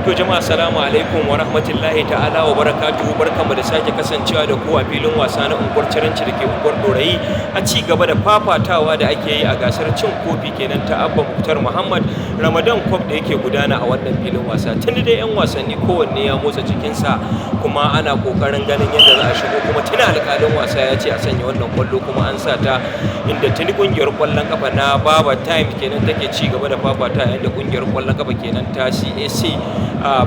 To jama'a assalamu alaikum wa rahmatullahi ta'ala wa barakatuhu, barkanmu da sake kasancewa da ku a filin wasa na unguwar Ciranci da ke unguwar Dorayi a ci gaba da fafatawa da ake yi a gasar cin kofi kenan ta Abba Muktar Muhammad Ramadan Cup da yake gudana a wannan filin wasa. Tun dai 'yan wasanni kowanne ya motsa jikinsa kuma ana kokarin ganin yadda za a shigo, kuma tuna alƙalin wasa ya ce a sanya wannan kwallo kuma an sa ta, inda tuni kungiyar kwallon kafa na Baba Time kenan take ci gaba da fafata, yadda kungiyar kwallon kafa kenan ta CAC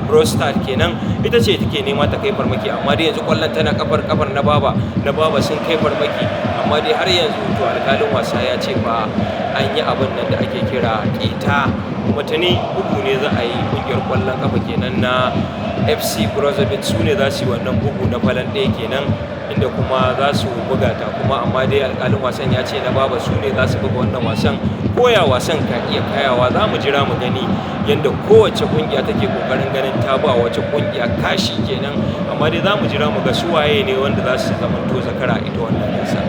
Brostad kenan ita ce take nema ta kai farmaki, amma dai yanzu kwallon tana kafar na baba sun kai farmaki, amma dai har yanzu to alƙalin wasa ya ce ba an yi abin nan da ake kira keta, kuma tuni bugu ne za a yi. Kungiyar kwallon kafa kenan na FC Brozabit su ne za su yi wannan bugu na falan ɗaya kenan, inda kuma za su buga ta, kuma amma dai alƙalin wasan ya ce na baba su ne za su buga wannan wasan. Koya wasan ka iya kayawa, za mu jira mu gani yadda kowace kungiya take kokarin ganin ta ba wace kungiya kashi kenan, amma dai za mu jira mu ga su waye ne wanda za su zamanto zakara ita wannan gasa.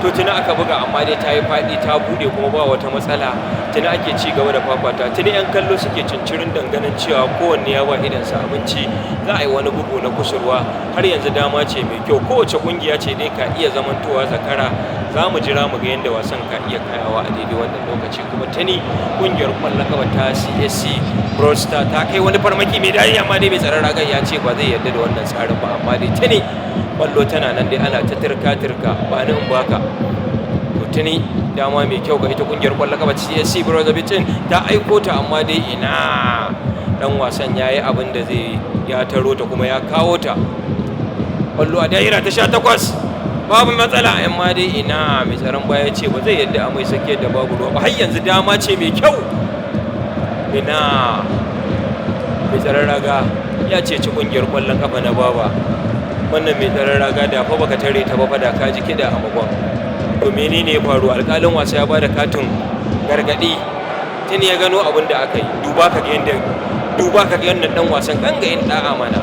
To tuni aka buga, amma dai ta yi faɗi ta buɗe kuma ba wata matsala, tuni ake ci gaba da fafata, tuni 'yan kallo suke cincirin danganin cewa kowanne ya ba idansa abinci. Za a yi wani bugu na kusurwa, har yanzu dama ce mai kyau, kowace kungiya ce dai ka iya zamantowa zakara. Za mu jira mu ga yadda wasan ka iya kayawa a daidai wannan lokaci, kuma tuni kungiyar kwallon kafa ta CSC Brostad ta kai wani farmaki mai daɗi, amma dai mai tsaron ragar ya ce ba zai yarda da wannan tsarin ba, amma dai tuni kwallo tana nan dai ana ta turka ba ni in baka. To tuni dama mai kyau ga ita kungiyar kwallon kafa CSC Brozabit ta aiko ta, amma dai ina dan wasan ya yi abin da zai, ya taro ta kuma ya kawo ta. Kwallo a daira ta 18 babu matsala, amma dai ina mai tsaron baya ce ba zai yadda amai sake da babu ruwa ba, har yanzu dama ce mai kyau. Ina mai tsaron raga ya ce ci kungiyar kwallon kafa na baba, wannan mai tsaron raga da fa baka tare ta ba fa da ka ji kida a magon. To menene ya faru? Alƙalin wasa ya bada katin gargadi, tun ya gano abin da aka yi. Duba ka ga yadda dan wasan ganga yin da'a mana,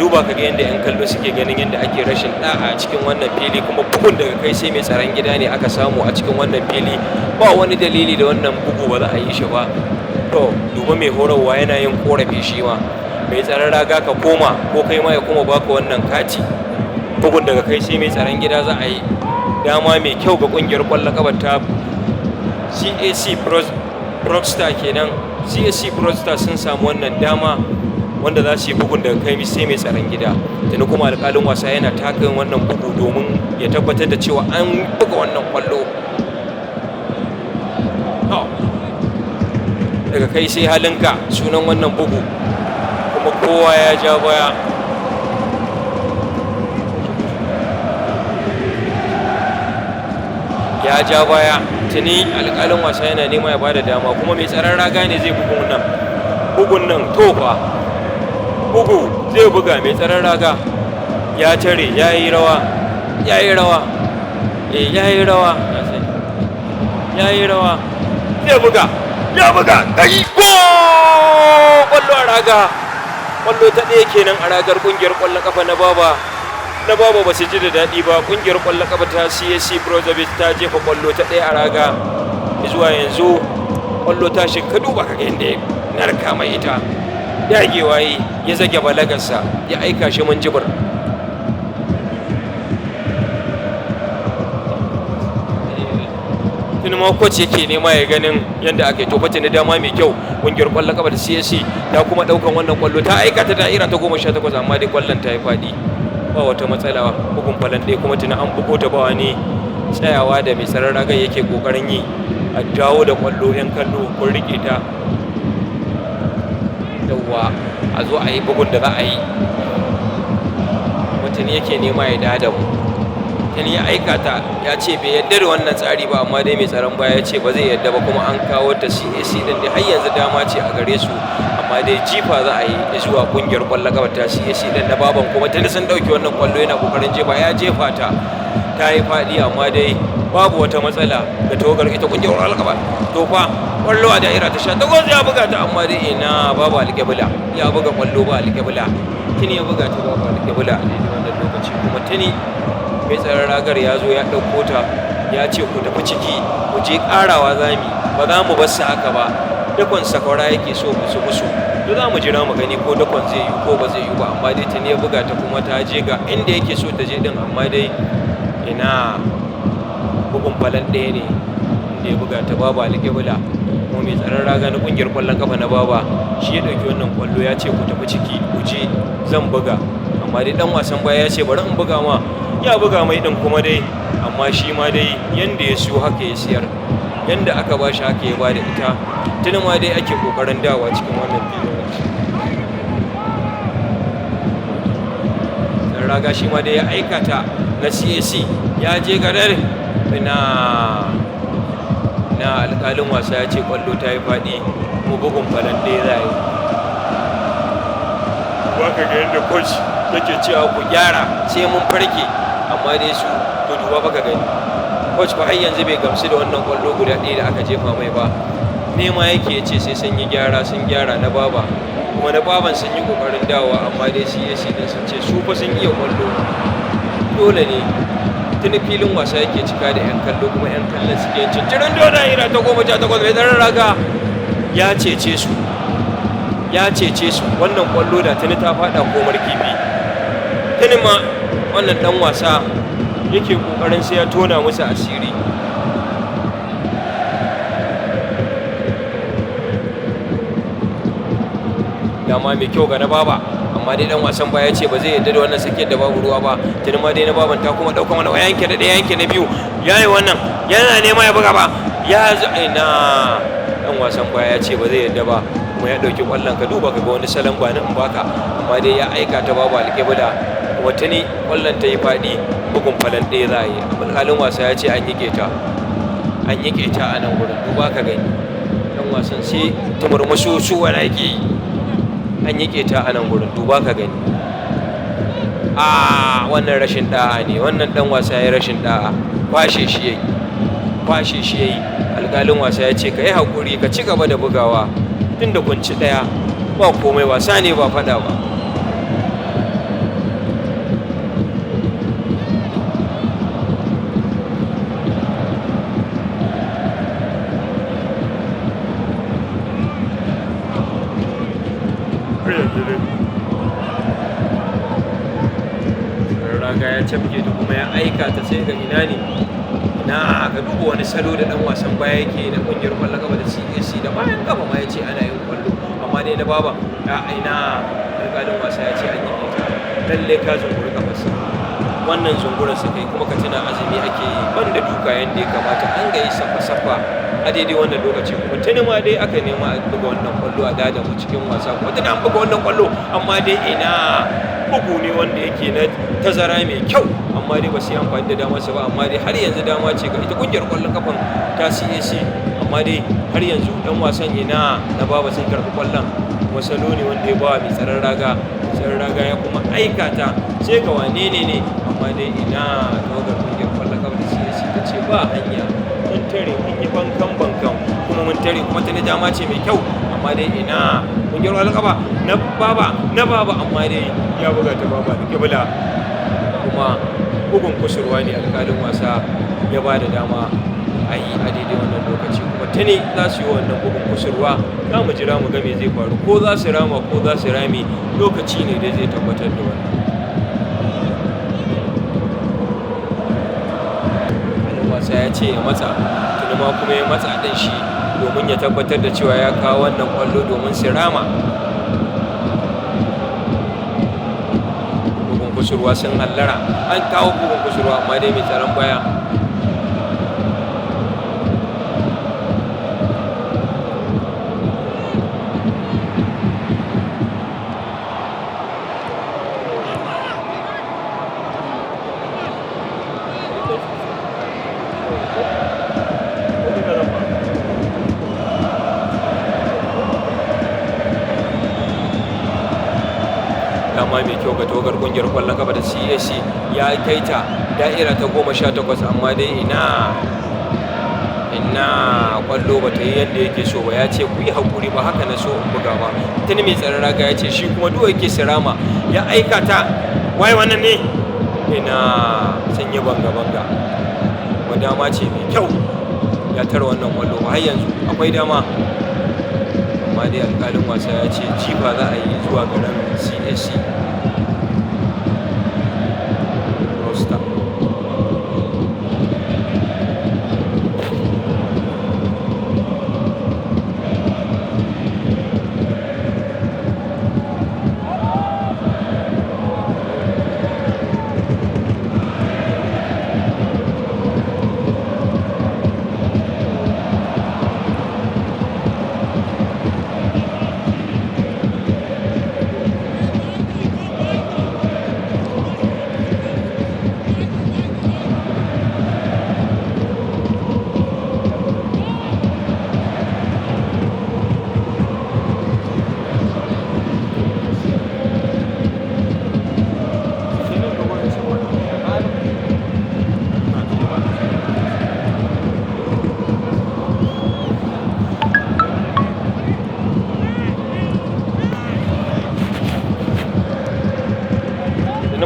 duba ka ga yadda 'yan kallo suke ganin yadda ake rashin da'a a cikin wannan fili, kuma bugun daga kai sai mai tsaron gida ne aka samu a cikin wannan fili. Ba wani dalili da wannan bugu ba za a yi shi ba. To duba mai horarwa yana yin korafi shi ma, mai tsaron raga ka koma, ko kai ma ya kuma baka wannan kati. Bugun daga kai sai mai tsaron gida za a yi. Dama mai kyau ga kungiyar kwallon kafa ta CAC Brostad kenan. CAC Brostad sun samu wannan dama wanda za su yi bugun daga kai sai mai tsaron gida. Tuni kuma alƙalin wasa yana takan wannan bugu domin ya tabbatar da cewa an buga wannan kwallo. Daga kai sai halinka sunan wannan bugu, kuma kowa ya ja baya. Ya ja baya, tuni alƙalin wasa yana nema ya bada dama, kuma mai tsaron raga ne zai bugun nan tofa. Bugu zai buga, mai tsaron raga ya tare, ya yi rawa zai buga kai ko kwallo a raga. Kwallo ta ɗaya kenan a ragar kungiyar kwallon kafa na baba ba su ji da daɗi ba. Kungiyar kwallon kafa ta CSC Brozabit ta jefa kwallo ta ɗaya a raga. Zuwa yanzu kwallo ta shiga, duba ka ga yadda ya narka mai ita, dagewa ya zage balagarsa ya aika shi Minjibir. Tuni ma coach yake nema ya ganin yadda aka yi. To ne dama mai kyau kungiyar kwallon kafa da CSC ta kuma daukan wannan kwallo, ta aika ta da'ira ta 18, amma dai kwallon ta yi fadi, ba wata matsala. Bugun falan ɗaya kuma tuni an bugo ta, ba wani tsayawa da mai tsaron ragar yake kokarin yi a dawo da kwallo. 'Yan kallo kun rike ta, yawwa a zo a yi bugun da za a yi. Mutum yake nema ya dada mu, tuni ya aika ta, ya ce bai yadda da wannan tsari ba, amma dai mai tsaron baya ya ce ba zai yadda ba, kuma an kawo ta CAC din da har yanzu dama ce a gare su, amma dai jifa za a yi zuwa kungiyar kwallon kafa ta CAC din na baban, kuma tuni sun dauki wannan kwallo, yana kokarin jefa, ya jefa ta, ta yi faɗi, amma dai babu wata matsala da tawagar ita kungiyar kwallon kafa. To fa kwallo a da'ira ta 18 ya buga ta, amma dai ina babu alƙibla, ya buga kwallo ba alƙibla. Tuni ya buga ta babu alƙibla a daidai wannan lokaci, kuma tuni mai tsaron ragar ya zo ya ɗauko ta ya ce ku tafi ciki ku je ƙarawa za mu ba za mu bar su haka ba, dakon sakwara yake so musu to za mu jira mu gani ko dakon zai yi ko ba zai yi ba, amma dai tuni ya buga ta kuma ta je ga inda yake so ta je din, amma dai ina bugun falan ɗaya ne inda ya buga ta Baba Alƙibla kuma mai tsaron raga na ƙungiyar ƙwallon kafa na Baba shi ya ɗauki wannan ƙwallo ya ce ku tafi ciki ku je zan buga, amma dai ɗan wasan baya ya ce bari in buga ma, ya buga mai ɗin kuma dai amma shi ma dai yanda ya siyo haka ya siyar, yanda aka ba shi haka ya ba da ita, tuni ma dai ake ƙoƙarin dawa cikin wannan filin raga shi ma dai ya aikata na CAC ya je gadar na alƙalin wasa ya ce ƙwallo ta yi faɗi kuma bugun falan ɗaya za yi. Ba ka ga yadda coach yake cewa ku gyara sai mun farke, amma dai su to duba baka gani coach ba har yanzu bai gamsu da wannan ƙwallo guda ɗaya da aka jefa mai ba, nema yake ya ce sai sun yi gyara, sun gyara na Baba kuma na Baban sun yi ƙoƙarin dawowa, amma dai CAC din sun ce su fa sun iya ƙwallo, dole ne tuni filin wasa yake cika da 'yan kallo kuma 'yan kallon suke yin cincirin dona ira ta 18 mai tsaron raga ya cece su wannan ƙwallo da tuni ta faɗa komar kifi, tuni ma wannan ɗan wasa yake ƙoƙarin sai ya tona musu asiri. Dama mai kyau ga na Baba, amma dai dan wasan baya ce ba zai yarda da wannan sakiyar da babu ruwa ba, tuni ma dai na Baban ta kuma ɗaukan wani yanke da ɗaya yanke na biyu, yayi wannan yana nema ya buga ba, ya ina dan wasan baya ya ce ba zai yarda ba kuma ya ɗauki ƙwallon, ka duba ka ga wani salon ba na in baka, amma dai ya aika ta Baba Alƙibla kuma tuni ƙwallon ta yi faɗi, bugun falan ɗaya za a yi. Alƙalin wasa ya ce an yike ta a nan gurin, duba ka gani dan wasan sai tumurmusu su wani yake yi, an yike ta a nan gurin, duba ka gani wannan rashin da'a ne, wannan dan wasa ya rashin da'a, kwashe shi yayi. Alƙalin wasa ya ce ka yi haƙuri ka ci gaba da bugawa tunda kun ci ɗaya ba komai, wasa ne ba faɗa ba. raga ya cafke ta kuma ya aika ta sai ga ina ne na ka duba wani salo da dan wasan baya yake na kungiyar kwallon kafa da CAC da bayan kafa ma ya ce ana yin kwallo, amma dai na Baba ya aina alƙalin wasa ya ce an yi ita lalle ka zunguri kafarsa, wannan zungurar sa kai kuma ka tuna azumi ake yi banda duka yanda ya kamata, an ga yi safa a daidai wannan lokaci kuma tuni ma dai aka nema a buga wannan kwallo a dada mu cikin wasa kuma tuni an buga wannan kwallo, amma dai ina bugu ne wanda yake na tazara mai kyau, amma dai ba su yi amfani da damar sa ba, amma dai har yanzu dama ce ga ita kungiyar kwallon kafan ta CAC, amma dai har yanzu dan wasan ina na Baba sun karɓi kwallon kuma salo ne wanda ya ba mai tsaron raga ya kuma aika ta sai ga wane ne, amma dai ina tawagar kungiyar kwallon kafa da CAC ta ce ba hanya, mun tare mun yi bankan kuma mun tare kuma ta dama ce mai kyau, amma dai ina kungiyar kwallon kafa na Baba amma dai ya buga ta Baba Alƙibla kuma bugun kusurwa ne alƙalin wasa ya ba da dama a yi a daidai wannan lokaci, kuma tuni za su yi wannan bugun kusurwa, za mu jira mu ga me zai faru, ko za su rama ko za su rame, lokaci ne da zai tabbatar da wannan. alƙalin wasa ya ce ya matsa, tuni ma kuma ya matsa ɗin shi domin ya tabbatar da cewa ya kawo wannan ƙwallo domin su rama. kusurwa sun hallara, an kawo bugun kusurwa amma dai mai tsaron baya dama mai kyau ga tawagar kungiyar kwallon kafa da CAC ya kai ta da'ira ta 18, amma dai ina kwallo ba ta yi yadda yake so ba, ya ce ku yi haƙuri ba haka na so in buga ba, tuni mai tsaron raga ya ce shi kuma duwa yake sirama ya aika ta, wai wannan ne ina sanya banga wa dama ce mai kyau ya tara wannan kwallo ba har yanzu akwai dama, amma dai alƙalin wasa ya ce jifa za a yi zuwa garin CSC Roster.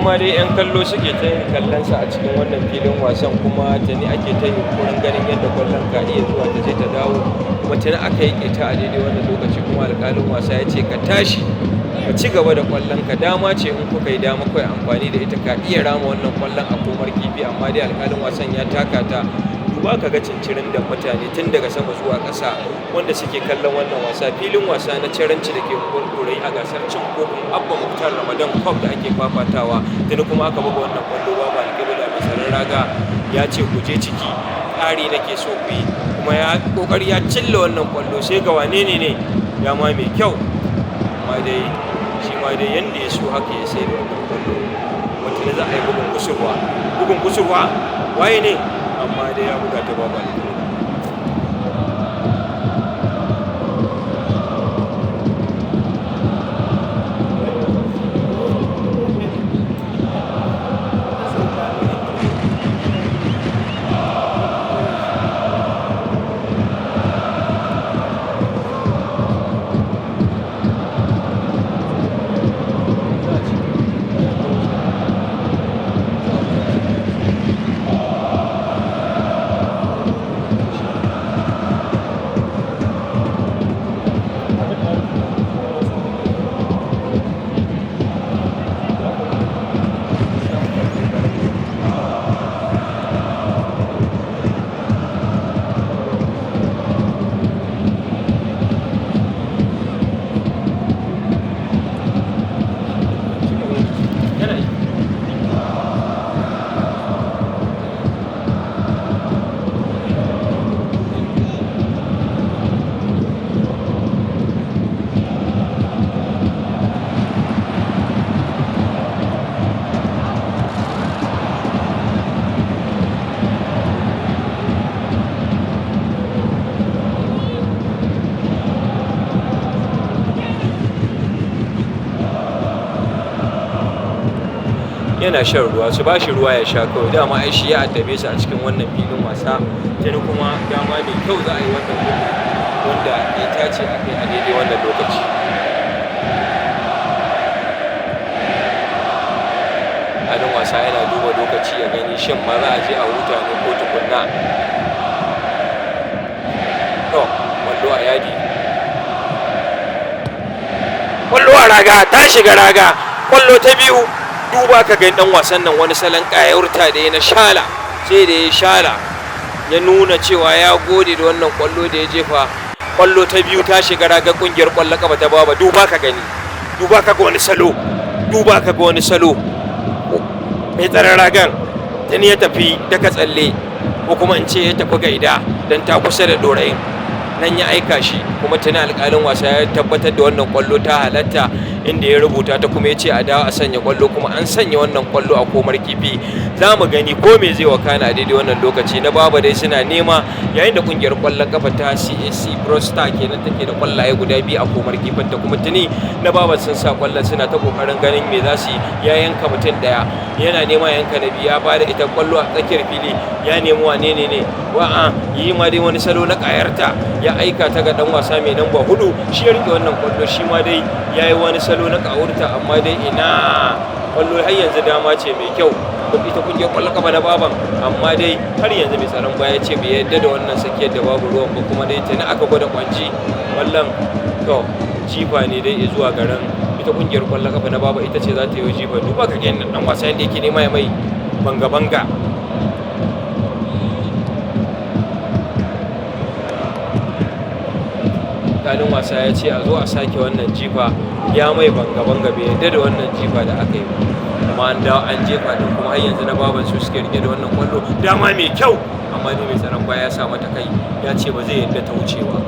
ma dai 'yan kallo suke ta yin kallonsa a cikin wannan filin wasan, kuma tuni ake ta yunkurin ganin yadda kwallon ka iya zuwa ta je ta dawo, kuma tuni aka yi ƙeta a daidai wannan lokaci, kuma alƙalin wasa ya ce ka tashi ka ci gaba da kwallon ka, dama ce in kuka yi dama kawai amfani da ita ka iya rama wannan kwallon a komar kifi, amma dai alƙalin wasan ya taka ta. Duba ka ga cincirin da mutane tun daga sama zuwa ƙasa wanda suke kallon wannan wasa, filin wasa na Caranci da ke unguwar Ɗorayi a gasar cin kofin Abba Muktar Ramadan Cup da ake fafatawa. Tuni kuma aka buga wannan kwallo babu alƙibla mai tsaron raga ya ce ku je ciki, ƙari nake so ku yi, kuma ya ƙoƙari ya cilla wannan kwallo sai ga wane ne dama mai kyau, amma dai shi ma dai yanda ya so haka ya sai da wannan kwallo. Wata za a yi bugun kusurwa waye ne, amma dai ya buga ta babu alƙibla. Yana shan ruwa, su ba shi ruwa ya sha kawai, dama ai shi ya addabe su a cikin wannan filin wasa. Tuni kuma dama mai kyau za a yi wannan bugu wanda ita ce a kai a daidai wannan lokaci. Alin wasa yana duba lokaci ya gani shin ma za a je a huta ne ko tukunna. To, wallo a yadi, wallo a raga, ta shiga raga, kwallo ta biyu. Duba ka ga dan wasan nan wani salon ƙayarta da ya na shala, sai da ya shala ya nuna cewa ya gode da wannan kwallo da ya jefa. Kwallo ta biyu ta shiga raga kungiyar kwallon kafa ta Baba. Duba ka gani, duba ka ga wani salo, duba ka ga wani salo. Mai tsaron ragan tuni ya tafi daga tsalle, ko kuma in ce ya tafi gaida dan ta kusa da Ɗorayin, nan ya aika shi, kuma tuni alƙalin wasa ya tabbatar da wannan kwallo ta halatta, inda ya rubuta ta kuma ya ce a dawo a sanya kwallo, kuma an sanya wannan kwallo a komar kifi. Za mu gani ko me zai wakana a daidai wannan lokaci. Na Baba dai suna nema, yayin da kungiyar kwallon kafa ta CAC Brostar kenan take da kwallaye guda biyu a komar kifin ta, kuma tuni Na Baba sun sa kwallon, suna ta kokarin ganin me za su yi. Ya yanka mutum daya, yana nema yanka na biyu, ya bada ita kwallo a tsakiyar fili, ya nemi wane ne wa'a yi ma dai wani salo na kayarta, ya aika ta ga dan wasa mai namba 4, shi ya rike wannan kwallo, shi ma dai yayi wani salo na kawurta, amma dai ina kwallo har yanzu dama ce mai kyau. ita kungiyar kwallon kafa na baban, amma dai har yanzu mai tsaron baya ce bai yadda da wannan sakiyar da babu ruwan ba, kuma dai tuni aka gwada kwanci wallan to jifa ne dai zuwa garin ita kungiyar kwallon kafa na baba, ita ce za ta yi jifa. Duba ka ga dan wasa yadda yake nema ya mai banga-banga. Alƙalin wasa ya ce a zo a sake wannan jifa, ya mai banga-banga, bai yadda da wannan jifa da aka yi ba, kuma an dawo an jefa din, kuma har yanzu na baban su suke rike da wannan kwallo, dama mai kyau, amma dai mai tsaron baya ya sa mata kai, ya ce ba zai yadda ta wuce ba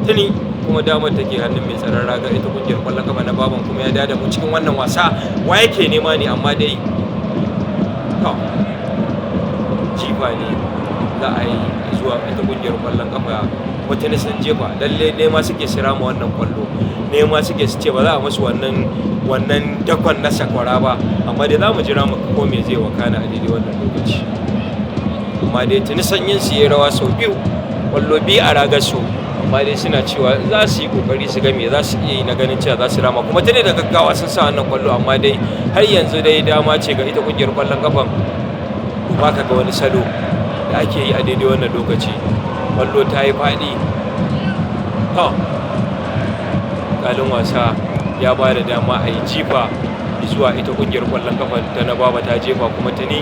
tuni, kuma damar take hannun mai tsaron raga ita kungiyar kwallon kafa na baban, kuma ya dada mu cikin wannan wasa. Wa yake nema ne, amma dai jifa ne za a yi zuwa ita kungiyar kwallon kafa wata nisan jefa. Lalle nema suke sira ma wannan kwallo, nema suke su ce ba za a musu wannan dakon na sakwara ba, amma dai za mu jira mu ko me zai wakana a daidai wannan lokaci. Amma dai tuni sanyin su yi rawa sau biyu, kwallo biyu a ragar su, amma dai suna cewa za su yi kokari su ga me za su iya yi na ganin cewa za su rama, kuma tuni da gaggawa sun sa wannan kwallo, amma dai har yanzu dai dama ce ga ita kungiyar kwallon kafan. Ba ka ga wani salo da ake yi a daidai wannan lokaci, kwallo ta yi faɗi. Alƙalin wasa ya ba da dama a yi jifa zuwa ita kungiyar kwallon kafa ta na baba, ta jefa kuma tuni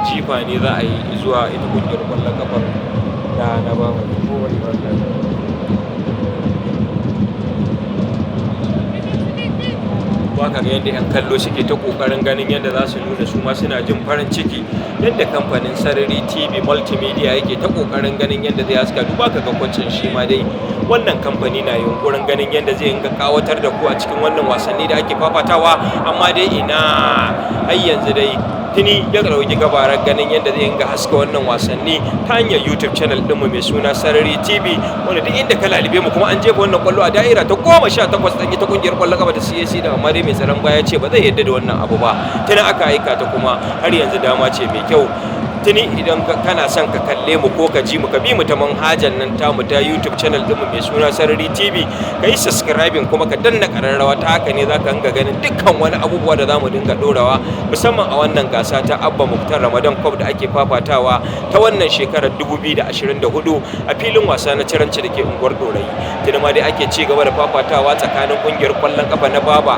jifa ne za a yi zuwa ita kungiyar kwallon kafar da na baba. Baka ga yadda 'yan kallo suke ta kokarin ganin yadda za su nuna su ma suna jin farin ciki, yadda kamfanin Sarari TV Multimedia yake ta kokarin ganin yadda zai haska. Duba ka ga kwacin shi ma dai wannan kamfani na yunkurin ganin yadda zai inga kawatar da ku a cikin wannan wasanni da ake fafatawa, amma dai ina har yanzu dai tuni ya ɗauki gabarar ganin yadda zai inga haska wannan wasanni ta hanyar YouTube channel ɗinmu mai suna Sarari TV, wanda duk inda ka lalibe mu kuma an jefa wannan kwallo a da'ira ta 18 ɗan ita kungiyar kwallon kafa ta CAC da, amma dai mai tsaron baya ce ba zai yadda da wannan abu ba, tuni aka aika ta, kuma har yanzu dama ce mai kyau. Tuni idan kana son ka kalle mu ko ka ji mu, ka bi mu ta manhajar nan tamu ta YouTube channel ɗinmu mai suna Sarari TV, ka yi subscribing kuma ka danna ƙararrawa, ta haka ne za ka dinga ganin dukkan wani abubuwa da za mu dinga ɗorawa, musamman a wannan gasa ta Abba Muktar Ramadan Cup da ake fafatawa ta wannan shekarar 2024 a filin wasa na Ciranci da ke unguwar Dorayi. Tuni ma dai ake ci gaba da fafatawa tsakanin ƙungiyar ƙwallon ƙafa na Baba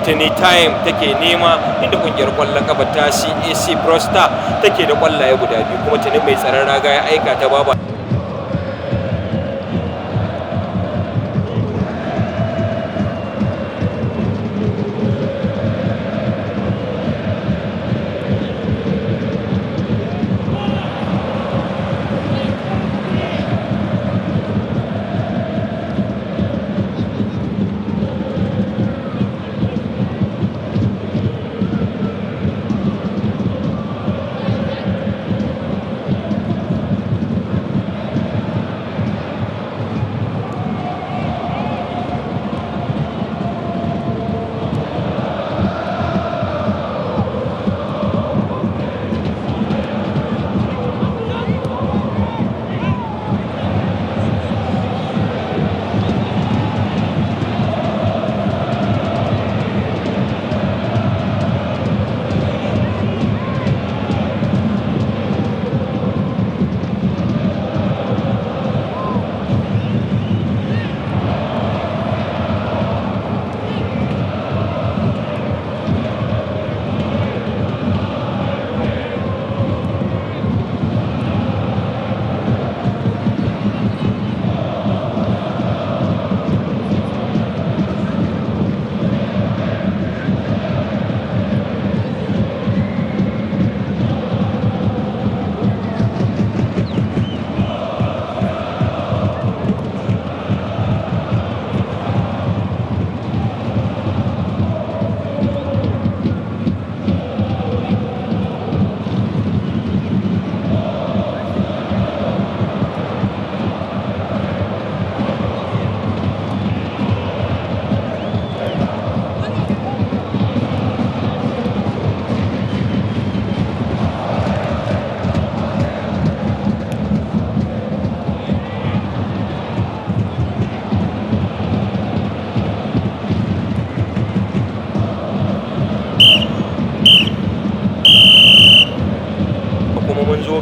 tuni time take nema, inda kungiyar kwallon kafa ta CAC Prosta take da kwallaye guda biyu, kuma tuni mai tsaron raga ya aika ta baba.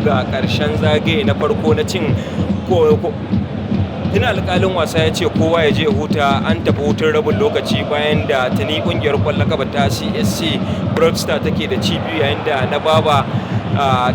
buga ƙarshen zagaye na farko na cin tuni alƙalin wasa ya ce kowa ya je huta. An tafi hutun rabin lokaci bayan da tuni ƙungiyar ƙwallon kafa ta CSC Broadstar take da ci biyu, yayin da na Baba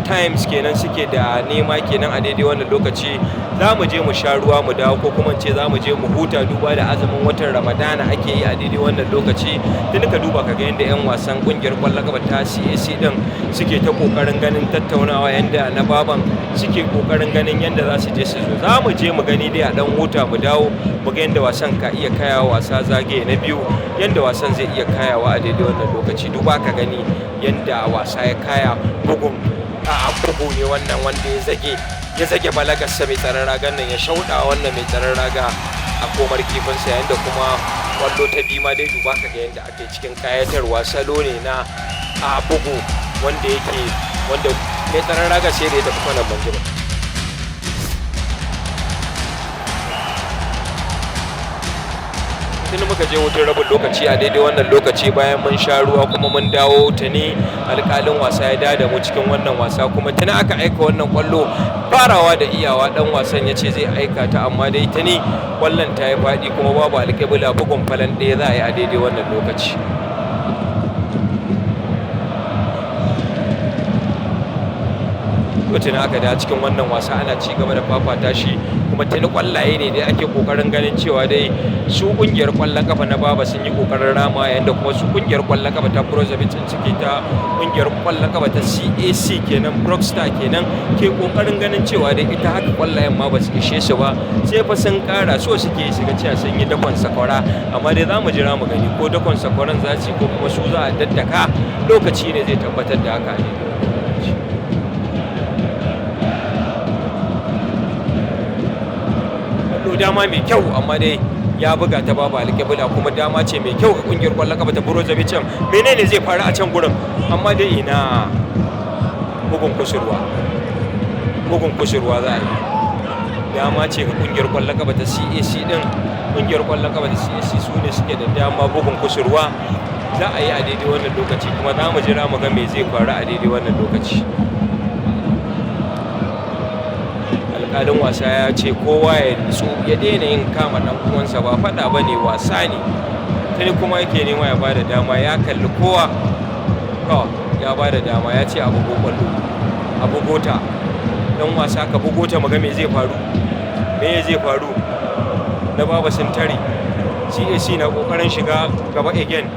Times kenan suke da nema kenan a daidai wannan lokaci. Za mu je mu sha ruwa mu dawo, ko kuma ce za mu je mu huta duba da azumin watan Ramadana ake yi a daidai wannan lokaci. Tuni ka duba kaga yadda 'yan wasan ƙungiyar ƙwallon kafa ta CSC din suke ta ƙoƙarin ganin tattaunawa, yanda na Baban suke ƙoƙarin ganin yanda za su je su zo. Za mu je mu gani dai a dan huta mu dawo mu ga yanda wasan ka iya kayawa wasa zagaye na biyu, yanda wasan zai iya kayawa a daidai wannan lokaci. Duba ka gani yanda wasa ya kaya. Bugu ne wannan wanda ya zage balagarsa mai tsaron ragan nan, ya shauɗa wannan mai tsaron raga a komar kifinsa, yayin da kuma kwallo ta bi ma dai duba ka ga yanda ake cikin kayatarwa. Salo ne na bugu wanda mai tsaron raga sai da ya tafi kwanan banjima. tuni muka je hutun rabin lokaci a daidai wannan lokaci bayan mun sha ruwa kuma mun dawo. Tuni alƙalin wasa ya da mu cikin wannan wasa, kuma tuni aka aika wannan kwallo. Farawa da iyawa dan wasan ya ce zai aika ta, amma dai tuni kwallon ta yi faɗi kuma babu alƙibla. Bugun falan ɗaya za a yi a daidai wannan lokaci. tuni aka da cikin wannan wasa ana ci gaba da fafata shi, kuma tuni kwallaye ne dai ake kokarin ganin cewa dai su kungiyar kwallon kafa na Baba sun yi kokarin rama, yayin da kuma su kungiyar kwallon kafa ta Brozovic suke ta kungiyar kwallon kafa ta CAC kenan Broadstar kenan ke kokarin ganin cewa dai ita haka kwallayen ma ba su ishe su ba, sai fa sun kara so suke su ga cewa sun yi dakon sakwara. Amma dai za mu jira mu gani ko dakon sakwaran za su ko kuma su za a daddaka. Lokaci ne zai tabbatar da haka ne. Dama mai kyau, amma dai ya buga ta babu alƙibla, kuma dama ce mai kyau ga kungiyar kwallon kafa ta Brozovic. Menene zai faru a can gurin? Amma dai ina bugun kusurwa za a yi. Dama ce ga kungiyar kwallon kafa ta CAC din. Kungiyar kwallon kafa ta CAC su ne suke da dama bugun kusurwa za a yi a daidai wannan lokaci, kuma za mu jira mu ga me zai faru a daidai wannan lokaci. alƙalin wasa ya ce kowa ya nutsu ya daina yin kama ɗan uwansa, ba faɗa ba ne, wasa ne. Tuni kuma yake nema ya bada dama, ya kalli kowa ya bada dama, ya ce a bugo kwallo, a bugota. Dan wasa ka bugota maga me zai faru, na Baba sun tare. CAC na kokarin shiga gaba again.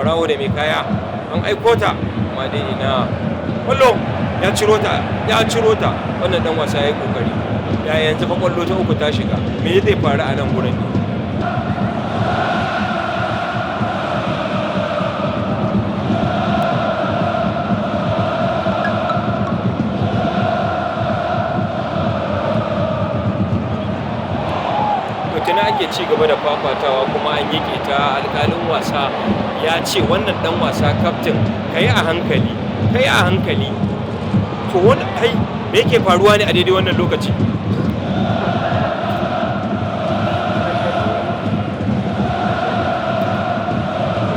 Barawo da mai kaya an aiko ta, amma dai ina kwallo ya ciro ta. Wannan dan wasa ya yi kokari, ya yanzu fa kwallo ta uku ta shiga. Me zai faru a nan gurin ne? tuni ake ci gaba da fafatawa, kuma an yi ta. Alƙalin wasa ya ce wannan dan wasa kaftin kai a hankali. To wani kai me yake faruwa ne a daidai wannan lokaci?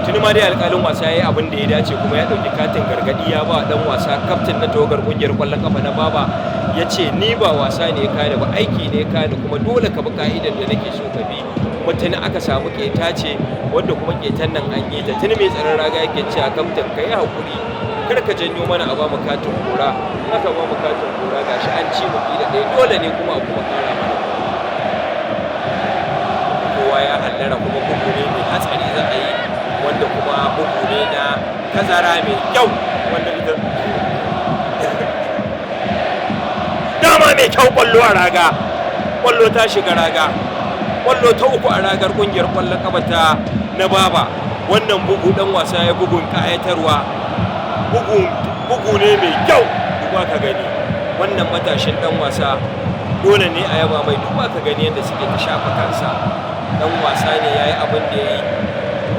Tuni ma dai alƙalin wasa ya yi abin da ya dace, kuma ya ɗauki katin gargaɗi ya ba ɗan wasa kaftin na tawagar ƙungiyar ƙwallon ƙafa na Baba. Ya ce ni ba wasa ne ya kani ba, aiki ne ya kani, kuma dole ka bi ka'idar da nake so ka bi. Kuma tuni aka samu ƙeta ce, wadda kuma ƙetan nan an yi ta. Tuni mai tsaron raga yake cewa kaftin ka yi haƙuri, kar ka janyo mana a ba mu katin kora. Aka ba mu katin kora, gashi an ci mu da ɗaya, dole ne kuma a kuma kara mana. Kowa ya hallara, kuma bugu ne mai hatsari za a yi, wanda kuma bugu ne na tazara mai kyau, wanda ita dama mai kyau. Kwallo a raga, kwallo ta shiga raga, kwallo ta uku a ragar kungiyar kwallon kafa ta na Baba. Wannan bugu dan wasa ya bugun kayatarwa, bugu ne mai kyau. Duba ka gani wannan matashin dan wasa, dole ne a yaba mai. Duba ka gani yadda suke ta shafa kansa. Dan wasa ne ya yi abin da ya yi,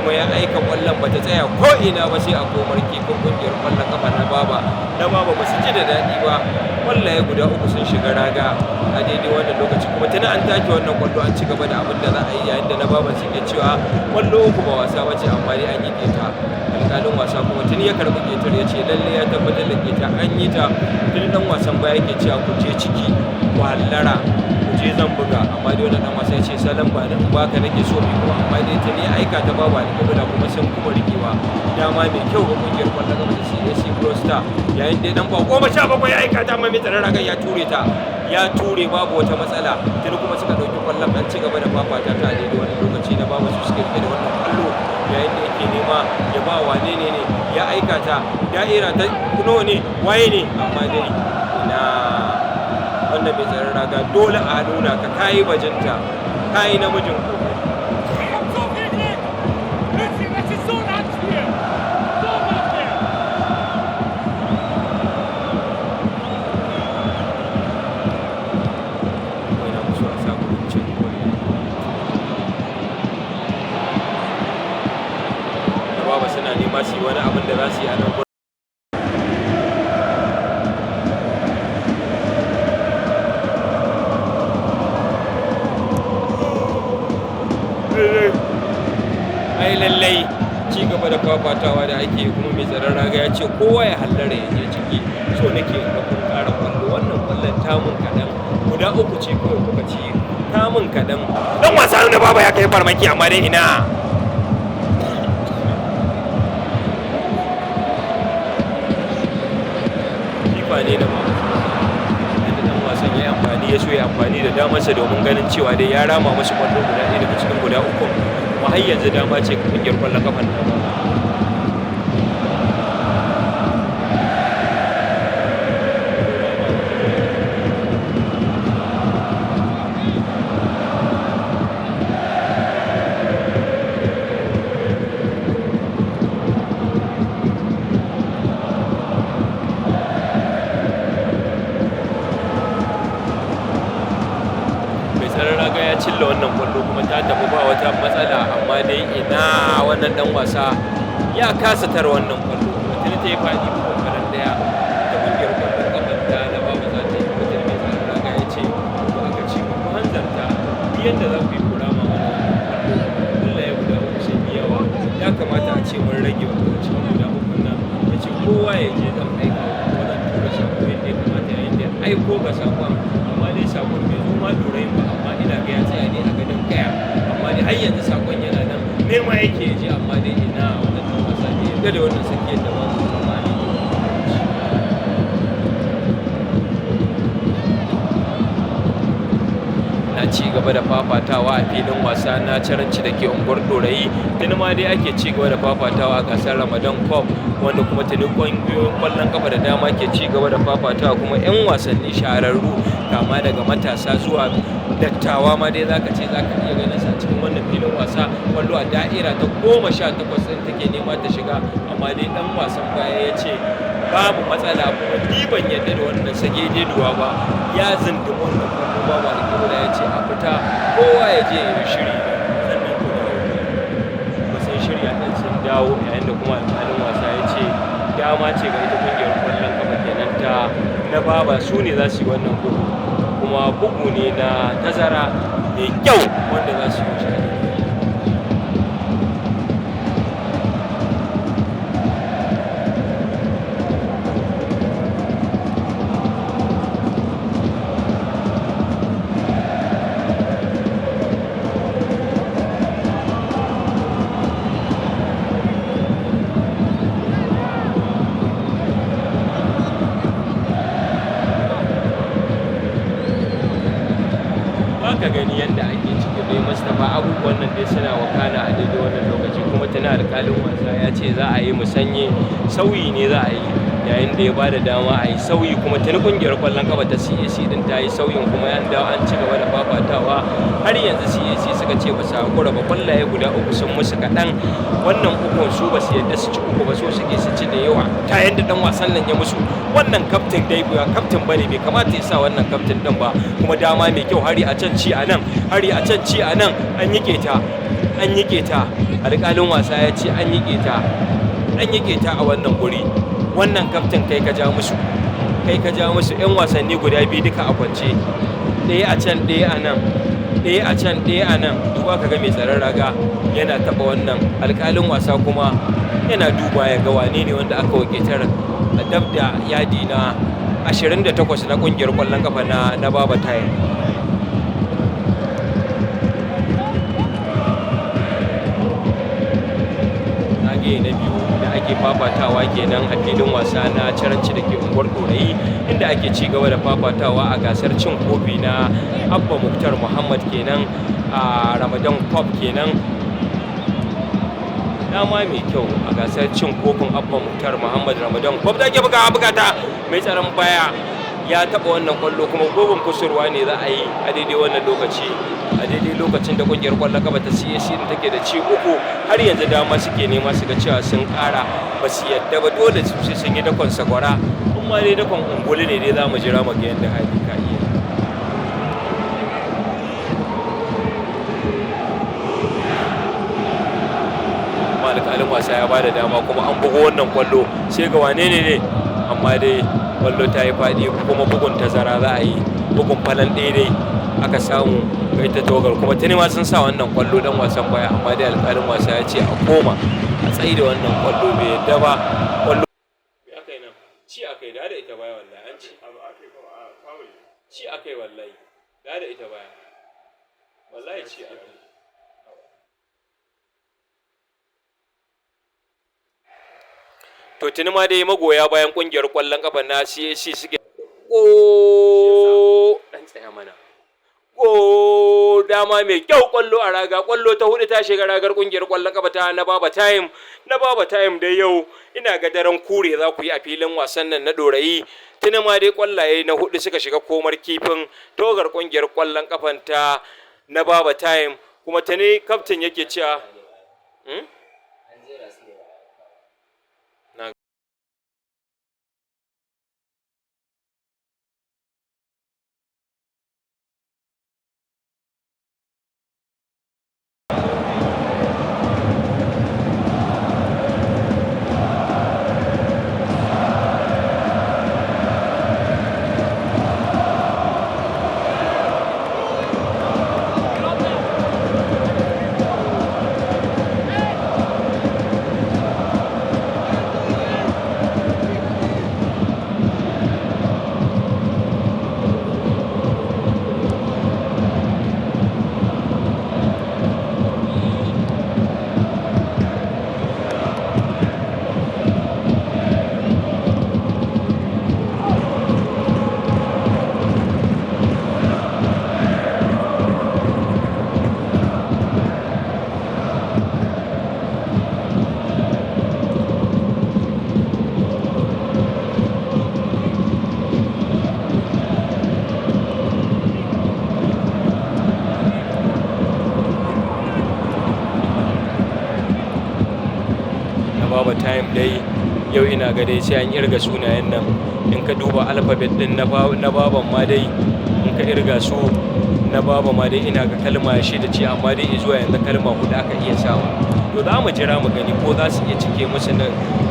kuma ya aika kwallon bata tsaya ko ina ba sai a komar kifin kungiyar kwallon kafa na Baba. Ba su ji da daɗi ba. Kwallaye guda uku sun shiga raga a daidai wannan lokaci, kuma tana tuni an take wannan kwallo an ci gaba da abin da za a yi, yayin da na baban suke cewa kwallo uku ba wasa bace amma dai an yi keta. Alƙalin wasa kuma tuni ya karɓi ketar ya ce lalle ya tabbatar da keta an yi ta. Tuni dan wasan baya yake cewa ku je ciki ku hallara ku je zan buga, amma dai wannan dan wasa ya ce salon ba da ba ka nake so bi kuma, amma dai tuni ya aika ta babu alƙibla kuma sun kuma rikewa dama mai kyau ga kungiyar kwallon gaba da CAC Pro Star, yayin da dan ba 17 ya aika ta mai tsaron ragar ya ture ta, ya ture babu wata matsala. Tuni kuma suka ɗauki kwallon an ci gaba da fafata ta a daidai wani lokaci na babu su suka rike da wannan kwallo, yayin da yake nema ya ba wane ne ya aika ta da'ira ta kuno ne waye ne, amma dai na wannan mai tsaron raga dole a nuna ka kayi bajinta kayi namijin ko. Su wani abin da za su yi a nan ai lallai ci gaba da fafatawa da ake kuma mai tsaron raga ya ce kowa ya hallara ya je ciki, so nake ga kun ƙara kwallo. Wannan kwallon tamun kaɗan guda uku ce kawai kuka ci, tamun kaɗan. Dan wasa na baba ya kai farmaki amma dai ina ne da yadda dan wasan ya amfani ya so ya amfani da damarsa domin ganin cewa dai ya rama masu kwallo guda ɗaya daga cikin guda uku, kuma har yanzu dama ce ga kungiyar kwallon kafan da cilla wannan kwallo kuma ta tafi ba wata matsala, amma dai ina wannan dan wasa ya kasa tara wannan kwallo kuma tuni ta yi faɗi kuma karan daya ta kungiyar kwallon kafan ta na babu za ta yi mutum mai tsaron raga ya ce ko aka ci ku hanzarta yadda za ku yi kura ma mana kwallo Allah ya guda uku sun yi yawa, ya kamata a ce mun rage wa daga cikin guda uku nan. Ya ce kowa ya je zan aika kuma zan tura sako yadda ya kamata, yayin da aiko ga sakon amma dai sakon bai zo ma dorayin ba, amma ina ga ya tsaya ne a gadon kaya, amma dai har yanzu sakon yana nan nema yake ji, amma dai ina wannan dan wasa ne yadda da wannan sakiyar da ba mu tsammani. Na ci gaba da fafatawa a filin wasa na Caranci da ke unguwar Dorayi, tuni ma dai ake ci gaba da fafatawa a gasar Ramadan Cup, wanda kuma tuni ƙungiyoyin ƙwallon kafa da dama ke ci gaba da fafatawa, kuma 'yan wasanni shahararru kama daga matasa zuwa dattawa ma dai zaka ce zaka iya ganin sa cikin wannan filin wasa. Kwallo a da'ira ta 18 din take nema ta shiga, amma dai dan wasan baya ya ce babu matsala kuma ni ban yadda da wannan sage deduwa ba, ya zindimi wannan kwallo babu alƙibla ya ce a fita kowa ya je ya yi shiri sannan ku dawo. Ba sun shirya ɗan sun dawo, yayin da kuma alƙalin wasa ya ce dama ce ga ita kungiyar kwallon kafa kenan ta na baba, su ne za su yi wannan bugu, kuma bugu ne na tazara mai kyau wanda za su yi shi. ka gani yadda ake ciki dai Mustapha, abubuwan nan dai suna wakana a daidai wannan lokaci, kuma tana alƙalin wasa ya ce za a yi musanye, sauyi ne za a yi, yayin da ya ba da dama a yi sauyi, kuma tuni kungiyar kwallon kafa ta CAC din ta yi sauyin, kuma yan dawo an ci gaba da fafatawa. Har yanzu CAC suka ce ba su hakura ba, kwallaye guda uku sun musu kaɗan, wannan ukun su ba su yadda su ci uku ba, so suke su ci da yawa ta yadda dan wasan nan ya musu. Wannan kaftin dai ba kaftin bane, bai kamata ya sa wannan kaftin din ba, kuma dama mai kyau, hari a can ci a nan, hari a can ci a nan, an yi keta alƙalin wasa ya ce an yi keta a wannan guri. Wannan kaftin kai ka ja musu 'yan wasanni guda biyu duka a kwance, ɗaya a can ɗaya a nan, ɗaya a can ɗaya a nan. Duba ka ga mai tsaron raga yana taɓa wannan, alƙalin wasa kuma yana duba ya ga wane ne wanda aka wakiltar a dab da yadi na 28 na ƙungiyar ƙwallon ƙafa na Baba Time. Zagaye na biyu da ake fafatawa kenan a filin wasa na Caranci da ke unguwar Ɗorayi, inda ake ci gaba da fafatawa a gasar cin kofi na Abba Muktar Muhammad kenan a Ramadan Cup kenan. Dama mai kyau a gasar cin kofin Abba Muktar Muhammad Ramadan Cup da ke bugata mai tsaron baya ya taɓa wannan kwallo, kuma gogon kusurwa ne za a yi a daidai wannan lokaci, a daidai lokacin da kungiyar kwallon kafa ta CAC din take da ci 3 har yanzu dama suke nema su ga cewa sun ƙara, ba su yadda ba, dole su sai sun yi dakon sakwara, kuma dai dakon unguli ne dai za mu jira mu ga yadda hali ka iya. Kuma alƙalin wasa ya bada dama, kuma an bugo wannan kwallo sai ga wane ne, amma dai kwallo ta yi faɗi, kuma bugun tazara za a yi, bugun falan daidai aka samu ga ita togar, kuma tuni ma sun sa wannan kwallo dan wasan baya, amma dai alƙalin wasa ya ce a koma a tsayi da wannan kwallo, bai yadda ba. Kwallo me aka yi nan? Ci aka yi da ita baya, wallahi an ci aka yi wallahi da ita baya, wallahi ci aka yi. To tuni ma dai magoya bayan kungiyar kwallon kafa na CAC suke dan tsaya mana. Dama mai kyau, kwallo a raga, kwallo ta hudu ta shiga ragar kungiyar kwallon kafa ta na Baba Time. Na Baba Time dai yau ina ga daren kure za ku yi a filin wasan nan na Ɗorayi. Tuni ma dai kwallaye na hudu suka shiga komar kifin togar kungiyar kwallon kafan ta na Baba Time, kuma tuni kaftin yake cewa Baba Time dai yau ina ga dai sai an irga sunayen nan. In ka duba alphabet din na baban ma dai, in ka irga su na baba ma dai ina ga kalma 6 ce, amma dai zuwa yanzu kalma 4 aka iya sawa. To za mu jira mu gani ko za su iya cike musu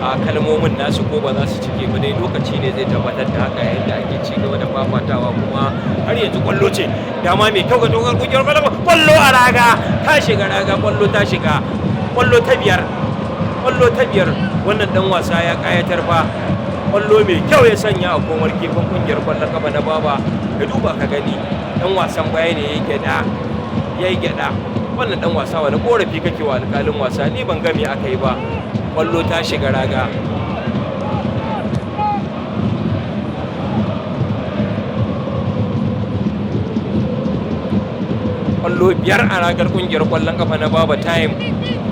a kalmomin nasu ko ba za su cike ba, dai lokaci ne zai tabbatar da haka, yayin da ake ci gaba da fafatawa. Kuma har yanzu kwallo ce, dama mai kyau ga dogon kungiyar kwallo a raga, ta shiga raga, kwallo ta shiga, kwallo ta biyar, kwallo ta biyar. Wannan dan wasa ya kayatar fa, kwallo mai kyau ya sanya a komar kifin kungiyar kwallon kafa na Baba. Ka duba ka gani, dan wasan baya ne ya yi gyada. Wannan dan wasa wani korafi kake wa alƙalin wasa? Ni ban ga me aka yi ba. Kwallo ta shiga raga, kwallo 5 a ragar kungiyar kwallon kafa na Baba Time.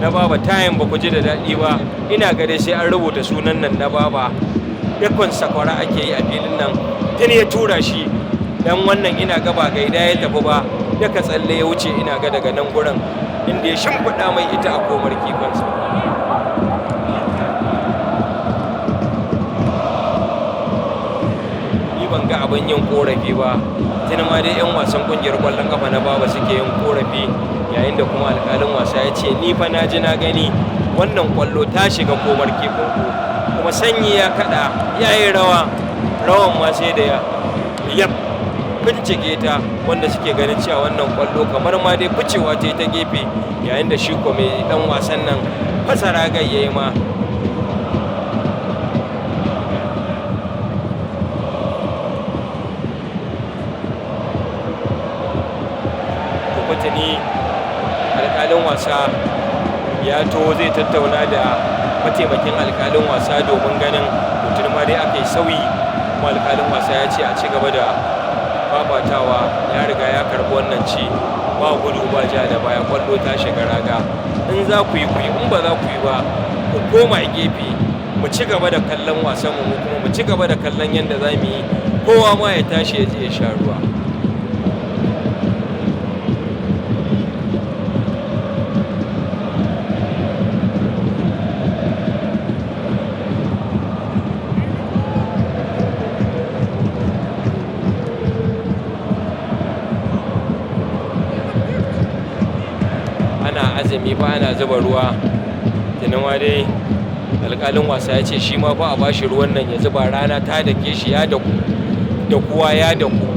Na Baba Time ba ku ji da daɗi ba, ina ga dai sai an rubuta sunan nan na Baba. Yakon sakwara ake yi a filin nan, tuni ya tura shi, dan wannan ina ga ba gaida ya tafi ba, daga tsalle ya wuce ina ga daga nan gurin, inda ya shimfiɗa mai ita a komar kifansa. Ni ban ga abin yin korafi ba, tuni ma dai 'yan wasan kungiyar kwallon kafa na Baba suke yin korafi, yayin da kuma alƙalin wasa ya ce ni fa na ji na gani wannan kwallo ta shiga komar kifin ku, kuma sanyi ya kada, ya yi rawan ma sai da bincike ta, wanda suke ganin cewa wannan kwallo kamar ma dai ficewa ta gefe, yayin da shi ko mai dan wasan nan fasa ragar yayi ma. Tuni alƙalin wasa ya to zai tattauna da mataimakin alƙalin wasa domin ganin tuni ma dai aka yi sauyi, kuma alƙalin wasa ya ce a ci gaba da fafatawa, ya riga ya karɓi wannan ci, ba gudu ba ja da baya, kwallo ta shiga raga. In za ku yi ku yi, in ba za ku yi ba ku koma gefe, mu ci gaba da kallon wasan mu kuma mu ci gaba da kallon yadda za mu yi, kowa ma ya tashi ya je ya sha ruwa. Azumi fa ana zuba ruwa, ma dai alƙalin wasa ya ce shi ma fa a bashi ruwan nan ya zuba, rana ta dake shi ya daku, da kuwa ya daku.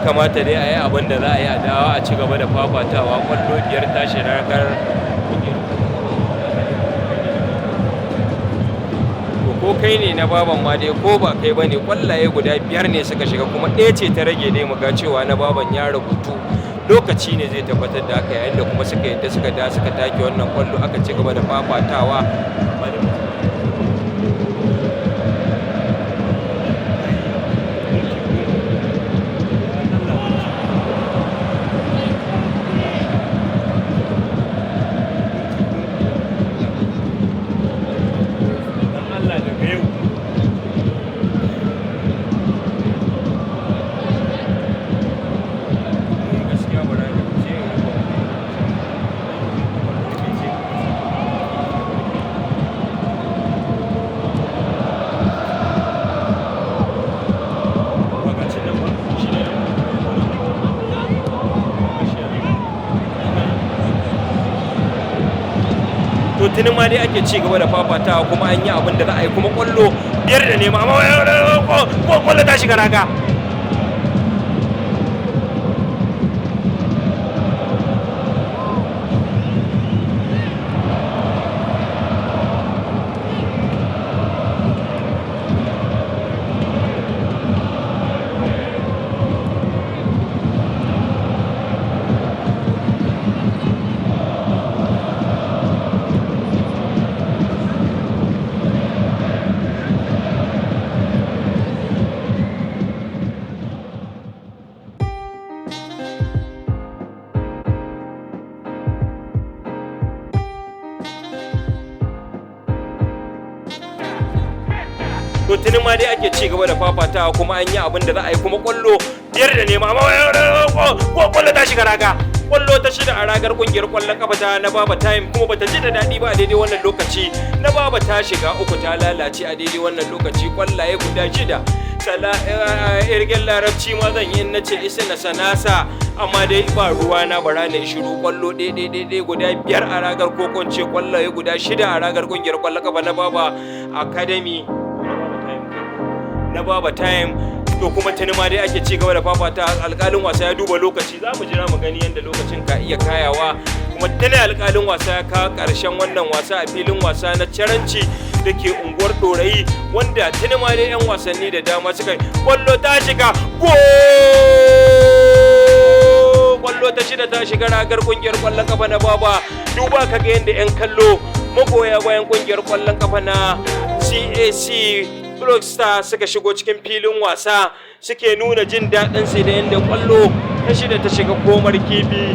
Kamata dai a yi abin da za a yi a dawo a ci gaba da fafatawa, kwallo biyar tashi ragar. Ko kai ne na baban ma dai ko ba kai bane, kwallaye guda biyar ne suka shiga, kuma ɗaya ce ta rage dai mu ga cewa na baban ya rubutu. Lokaci ne zai tabbatar da haka, yayin da kuma suka yadda suka take wannan kwallo, aka ci gaba da fafatawa. Tuni ma dai ake ci gaba da fafatawa, kuma an yi abin da za a yi, kuma kwallo biyar da nema, amma kwallo ta shiga raga. To tuni ma dai ake ci gaba da fafatawa, kuma an yi abin da za a yi, kuma kwallo biyar da nema, amma kwallo ta shiga raga. Kwallo ta shida a ragar kungiyar kwallon kafa ta na Baba Time, kuma bata ji da daɗi ba a daidai wannan lokaci. Na Baba ta shiga uku, ta lalace a daidai wannan lokaci, kwallaye guda shida. Irgen larabci ma zan yi na ce isa na sanasa, amma dai ba ruwa na bara na shiru. Kwallo ɗaya guda biyar a ragar kokonce, kwallaye guda shida a ragar kungiyar kwallon kafa na Baba Academy na Baba Time. To kuma tuni ma dai ake ci gaba da fafata, alƙalin wasa ya duba lokaci, za mu jira mu gani yadda lokacin ka iya kayawa. Kuma tuni alƙalin wasa ya kawo ƙarshen wannan wasa a filin wasa na Caranci da ke unguwar Ɗorayi, wanda tuni ma dai 'yan wasanni da dama suka yi. Kwallo ta shiga, kwallo ta shida ta shiga ragar kungiyar kwallon kafa na Baba. Duba ka ga yadda 'yan kallo magoya bayan kungiyar kwallon kafa na CAC Rockstar suka shigo cikin filin wasa, suke nuna jin daɗin sai da yadda kwallo ta shida ta shiga komar kifi.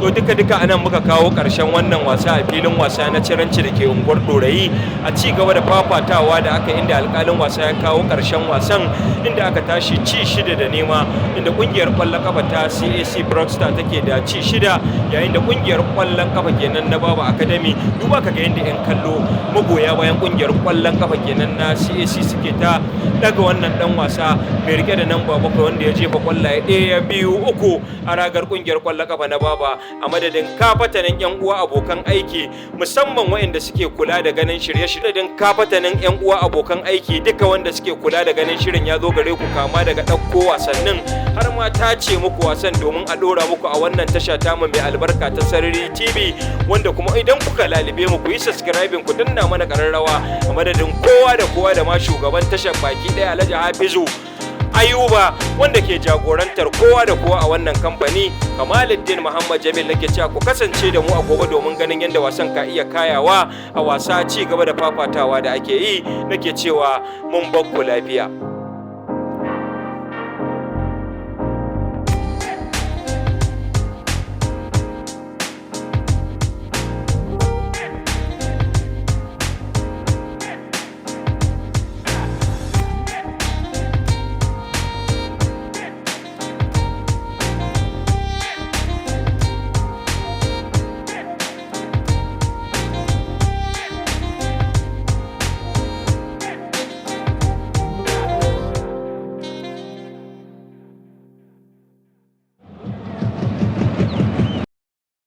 to duka anan muka kawo ƙarshen wannan wasa a filin wasa na Ciranci da ke unguwar Ɗorayi a ci gaba da fafatawa da aka inda alƙalin wasa ya kawo ƙarshen wasan inda aka tashi ci 6-0 inda ƙungiyar ƙwallon kafa ta CAC Brockstar take da ci 6 yayin da ƙungiyar ƙwallon kafa kenan na Baba Academy duba kaga yadda 'yan kallo magoya bayan ƙungiyar ƙwallon kafa kenan na CAC suke ta daga wannan dan wasa mai rike da namba 7 wanda ya jefa ƙwallaye 1 2 3 a ragar ƙungiyar ƙwallon kafa na Baba a madadin kafatanin 'yan uwa abokan aiki musamman waɗanda suke kula da ganin shirye-shirye din kafatanin 'yan uwa abokan aiki duka wanda suke kula da ganin shirin ya zo gare ku kama daga ɗauko wasannin har ma ta ce muku wasan domin a ɗora muku a wannan tasha tamu mai albarka ta Sarari TV wanda kuma idan kuka lalibe mu ku yi subscribing ku danna mana ƙararrawa a madadin kowa da kowa da ma shugaban tashar baki ɗaya Alhaji Hafizu Ayuba wanda ke jagorantar kowa da kowa a wannan kamfani. Kamaluddin Muhammad Jamil nake cewa ku kasance da mu a gobe domin ganin yadda wasan ka iya kayawa a wasa ci gaba da fafatawa da ake yi. Nake cewa mun bakku lafiya.